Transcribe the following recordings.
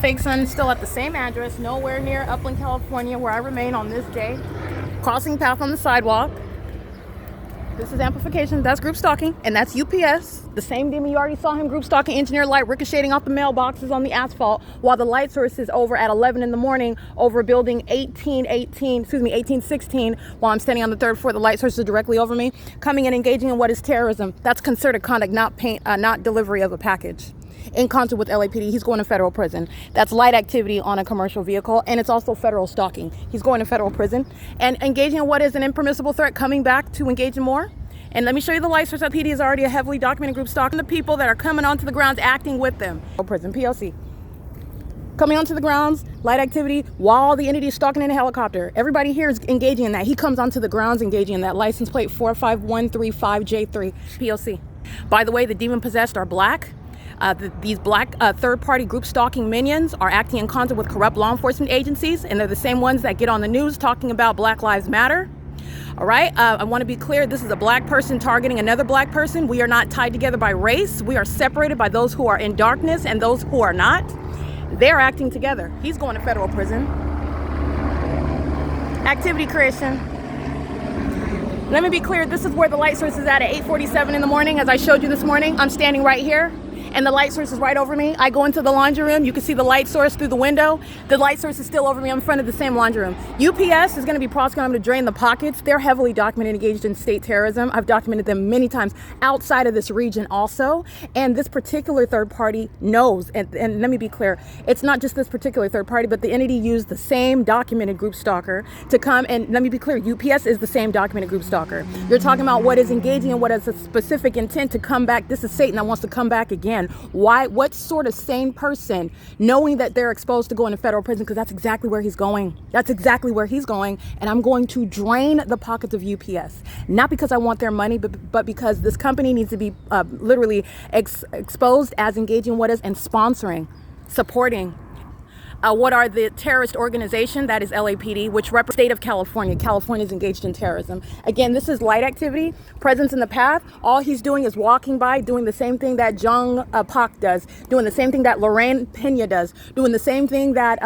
Fake sun still at the same address, nowhere near Upland, California, where I remain on this day. Crossing path on the sidewalk. This is amplification. That's group stalking, and that's UPS. The same demon you already saw him group stalking engineer light ricocheting off the mailboxes on the asphalt, while the light source is over at 11 in the morning over building 1816. While I'm standing on the third floor, the light source is directly over me, coming and engaging in what is terrorism. That's concerted conduct, not delivery of a package. In concert with LAPD, he's going to federal prison. That's light activity on a commercial vehicle, and it's also federal stalking. He's going to federal prison and engaging in what is an impermissible threat, coming back to engage in more. And let me show you the light source. LAPD is already a heavily documented group stalking the people that are coming onto the grounds, acting with them. Prison, P.O.C. Coming onto the grounds, light activity, while the entity is stalking in a helicopter. Everybody here is engaging in that. He comes onto the grounds engaging in that. License plate 45135J3, P.O.C. By the way, the demon possessed are black. These black third-party group stalking minions are acting in concert with corrupt law enforcement agencies, and they're the same ones that get on the news talking about Black Lives Matter. All right, I want to be clear, this is a black person targeting another black person. We are not tied together by race. We are separated by those who are in darkness and those who are not. They're acting together. He's going to federal prison. Activity creation. Let me be clear, this is where the light source is at 8:47 in the morning. As I showed you this morning, I'm standing right here, and the light source is right over me. I go into the laundry room. You can see the light source through the window. The light source is still over me. I'm in front of the same laundry room. UPS is going to be prosecuting. I'm going to drain the pockets. They're heavily documented, engaged in state terrorism. I've documented them many times outside of this region also. And this particular third party knows, and let me be clear, it's not just this particular third party, but the entity used the same documented group stalker to come, and let me be clear, UPS is the same documented group stalker. You're talking about what is engaging and what has a specific intent to come back. This is Satan that wants to come back again. Why? What sort of sane person, knowing that they're exposed to going to federal prison, because that's exactly where he's going. That's exactly where he's going. And I'm going to drain the pockets of UPS, not because I want their money, but because this company needs to be literally exposed as engaging what is and sponsoring, supporting what are the terrorist organization that is LAPD, which represents the state of California. California is engaged in terrorism. Again, this is light activity, presence in the path. All he's doing is walking by, doing the same thing that Jung Pak does, doing the same thing that Lorraine Pena does, doing the same thing that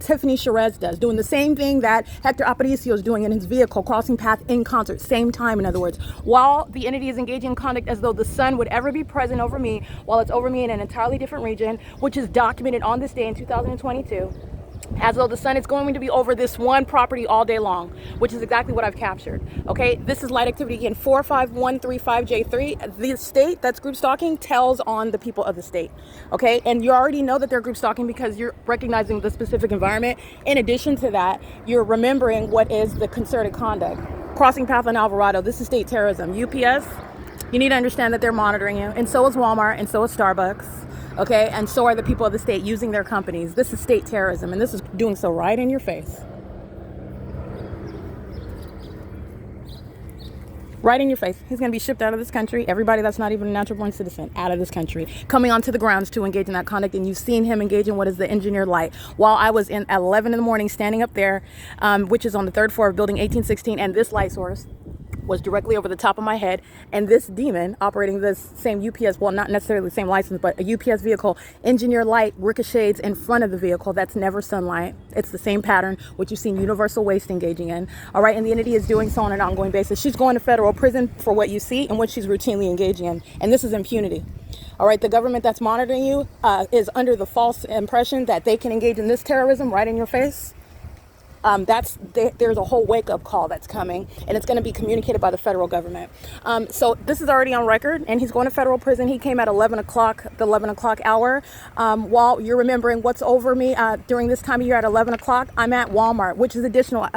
Tiffany Sherez does, doing the same thing that Hector Aparicio is doing in his vehicle, crossing path in concert, same time, in other words. While the entity is engaging in conduct as though the sun would ever be present over me, while it's over me in an entirely different region, which is documented on this day in 2022. As though the sun is going to be over this one property all day long, which is exactly what I've captured. Okay, this is light activity again, 45135J3. The state that's group stalking tells on the people of the state. Okay, and you already know that they're group stalking because you're recognizing the specific environment. In addition to that, you're remembering what is the concerted conduct. Crossing path on Alvarado, this is state terrorism. UPS, you need to understand that they're monitoring you, and so is Walmart, and so is Starbucks. Okay, and so are the people of the state using their companies. This is state terrorism, and this is doing so right in your face. Right in your face. He's going to be shipped out of this country. Everybody that's not even a natural born citizen out of this country, coming onto the grounds to engage in that conduct. And you've seen him engage in what is the engineered light. While I was at 11 in the morning standing up there, which is on the third floor of building 1816, and this light source was directly over the top of my head, and this demon operating this same UPS, well, not necessarily the same license, but a UPS vehicle, engineer light ricochets in front of the vehicle. That's never sunlight. It's the same pattern, which you've seen universal waste engaging in. All right, and the entity is doing so on an ongoing basis. She's going to federal prison for what you see and what she's routinely engaging in, and this is impunity. All right, the government that's monitoring you is under the false impression that they can engage in this terrorism right in your face. There's a whole wake-up call that's coming, and it's going to be communicated by the federal government. So this is already on record, and he's going to federal prison. He came at 11 o'clock, the 11 o'clock hour. While you're remembering what's over me during this time of year at 11 o'clock, I'm at Walmart, which is additional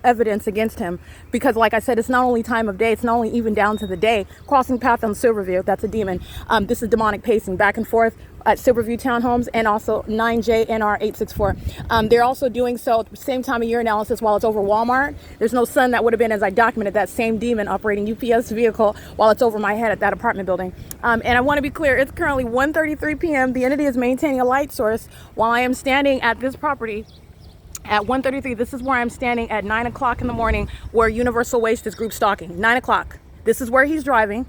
evidence against him, because like I said, it's not only time of day, it's not only even down to the day. Crossing path on Silverview, that's a demon. This is demonic pacing back and forth at Silverview Townhomes, and also 9JNR864. They're also doing so at the same time of year analysis while it's over Walmart. There's no sun that would have been, as I documented, that same demon operating UPS vehicle while it's over my head at that apartment building. And I want to be clear, it's currently 1:33 p.m. The entity is maintaining a light source while I am standing at this property at 1:33. This is where I'm standing at 9 o'clock in the morning, where Universal Waste is group stalking. 9 o'clock. This is where he's driving.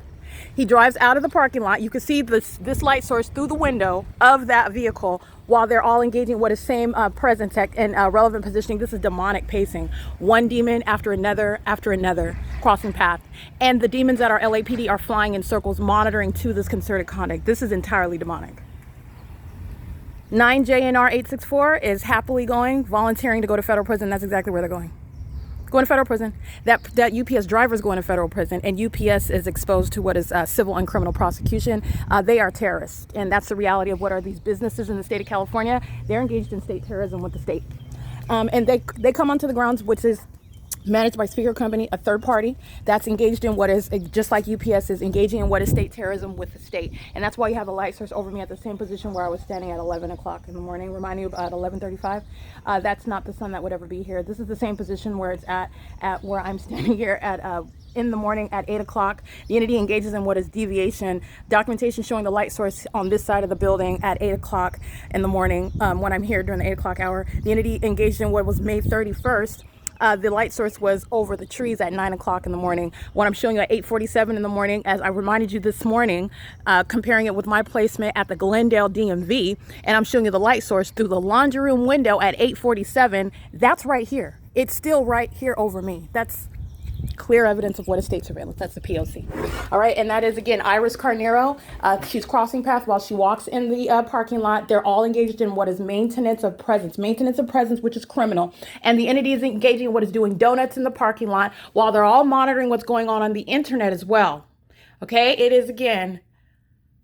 He drives out of the parking lot. You can see this light source through the window of that vehicle while they're all engaging what is same presence and relevant positioning. This is demonic pacing. One demon after another crossing path. And the demons at our LAPD are flying in circles monitoring to this concerted conduct. This is entirely demonic. 9JNR 864 is happily going, volunteering to go to federal prison. That's exactly where they're going. Going to federal prison. That UPS driver is going to federal prison, and UPS is exposed to what is civil and criminal prosecution. They are terrorists, and that's the reality of what are these businesses in the state of California. They're engaged in state terrorism with the state. And they come onto the grounds, which is managed by Speaker Company, a third party that's engaged in what is, just like UPS is engaging in what is state terrorism with the state. And that's why you have the light source over me at the same position where I was standing at 11 o'clock in the morning, reminding you about 11:35. That's not the sun that would ever be here. This is the same position where it's at where I'm standing here at in the morning at 8 o'clock. The entity engages in what is deviation, documentation showing the light source on this side of the building at 8 o'clock in the morning when I'm here during the 8 o'clock hour. The entity engaged in what was May 31st. The light source was over the trees at 9 o'clock in the morning. What I'm showing you at 8:47 in the morning, as I reminded you this morning, comparing it with my placement at the Glendale DMV, and I'm showing you the light source through the laundry room window at 8:47. That's right here. It's still right here over me. That's clear evidence of what is state surveillance. That's the P.O.C. All right, and that is, again, Iris Carnero. She's crossing path while she walks in the parking lot. They're all engaged in what is maintenance of presence, which is criminal. And the entity is engaging in what is doing donuts in the parking lot while they're all monitoring what's going on the internet as well. Okay, it is, again,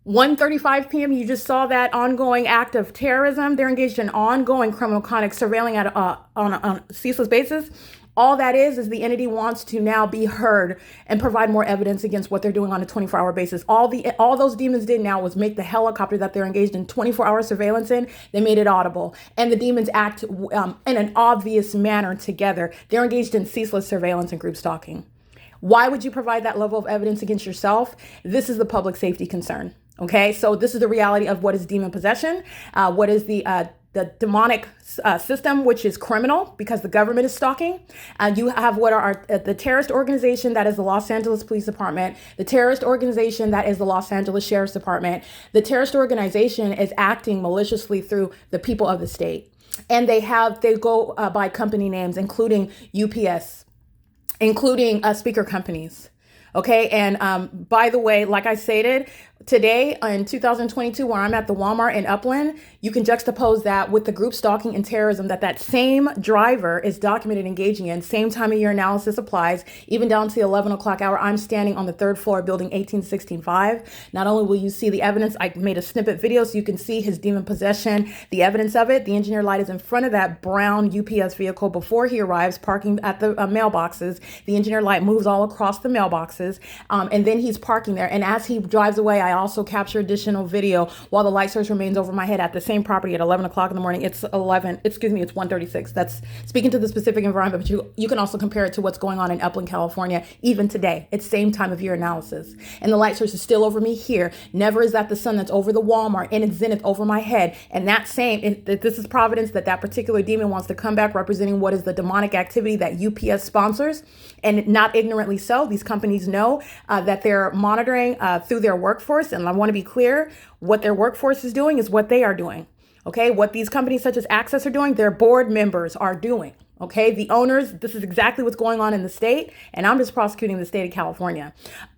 1:35 p.m. You just saw that ongoing act of terrorism. They're engaged in ongoing criminal conduct, surveilling on a ceaseless basis. All that is the entity wants to now be heard and provide more evidence against what they're doing on a 24-hour basis. All those demons did now was make the helicopter that they're engaged in 24-hour surveillance in, they made it audible. And the demons act in an obvious manner together. They're engaged in ceaseless surveillance and group stalking. Why would you provide that level of evidence against yourself? This is the public safety concern. Okay, so this is the reality of what is demon possession, what is the demonic system, which is criminal because the government is stalking. You have what are the terrorist organization that is the Los Angeles Police Department, the terrorist organization that is the Los Angeles Sheriff's Department. The terrorist organization is acting maliciously through the people of the state. And they go by company names, including UPS, including speaker companies. Okay, and by the way, like I stated, today in 2022, where I'm at the Walmart in Upland, you can juxtapose that with the group stalking and terrorism that same driver is documented engaging in. Same time of year analysis applies, even down to the 11 o'clock hour. I'm standing on the third floor of building 18165. Not only will you see the evidence, I made a snippet video so you can see his demon possession, the evidence of it. The engineer light is in front of that brown UPS vehicle before he arrives, parking at the mailboxes. The engineer light moves all across the mailboxes, and then he's parking there. And as he drives away, I also capture additional video while the light source remains over my head at the same property at 11 o'clock in the morning. It's 1:36. That's speaking to the specific environment, but you can also compare it to what's going on in Upland, California, even today. It's same time of year analysis. And the light source is still over me here. Never is that the sun that's over the Walmart in its zenith over my head. And this is providence that particular demon wants to come back representing what is the demonic activity that UPS sponsors. And not ignorantly so. These companies know that they're monitoring through their workforce. And I want to be clear, what their workforce is doing is what they are doing. Okay, what these companies such as Access are doing, their board members are doing. Okay, the owners, this is exactly what's going on in the state. And I'm just prosecuting the state of California.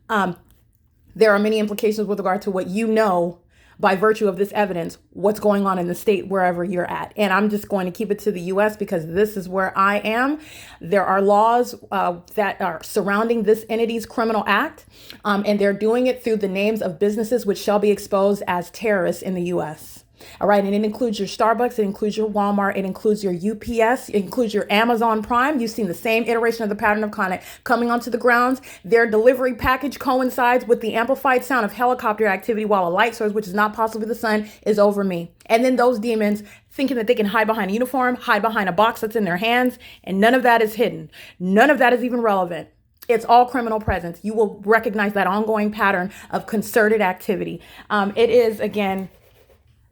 There are many implications with regard to what you know by virtue of this evidence, what's going on in the state, wherever you're at. And I'm just going to keep it to the U.S. because this is where I am. There are laws that are surrounding this entity's criminal act, and they're doing it through the names of businesses which shall be exposed as terrorists in the U.S. All right, and it includes your Starbucks, it includes your Walmart, it includes your UPS, it includes your Amazon Prime. You've seen the same iteration of the pattern of conduct coming onto the grounds. Their delivery package coincides with the amplified sound of helicopter activity while a light source, which is not possibly the sun, is over me. And then those demons thinking that they can hide behind a uniform, hide behind a box that's in their hands, and none of that is hidden. None of that is even relevant. It's all criminal presence. You will recognize that ongoing pattern of concerted activity. It is, again,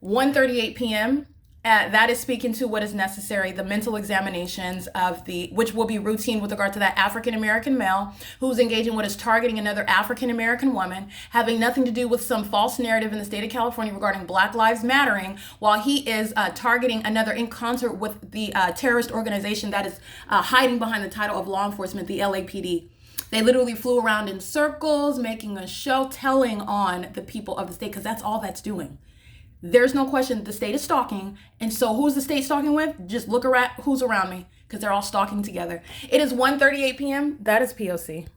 1:38 p.m. That is speaking to what is necessary, the mental examinations of which will be routine with regard to that African American male who's engaging in what is targeting another African American woman, having nothing to do with some false narrative in the state of California regarding Black Lives Mattering, while he is targeting another in concert with the terrorist organization that is hiding behind the title of law enforcement, the LAPD. They literally flew around in circles, making a show, telling on the people of the state, because that's all that's doing. There's no question the state is stalking. And so who's the state stalking with? Just look around who's around me, because they're all stalking together. It is 1:38 p.m. That is POC.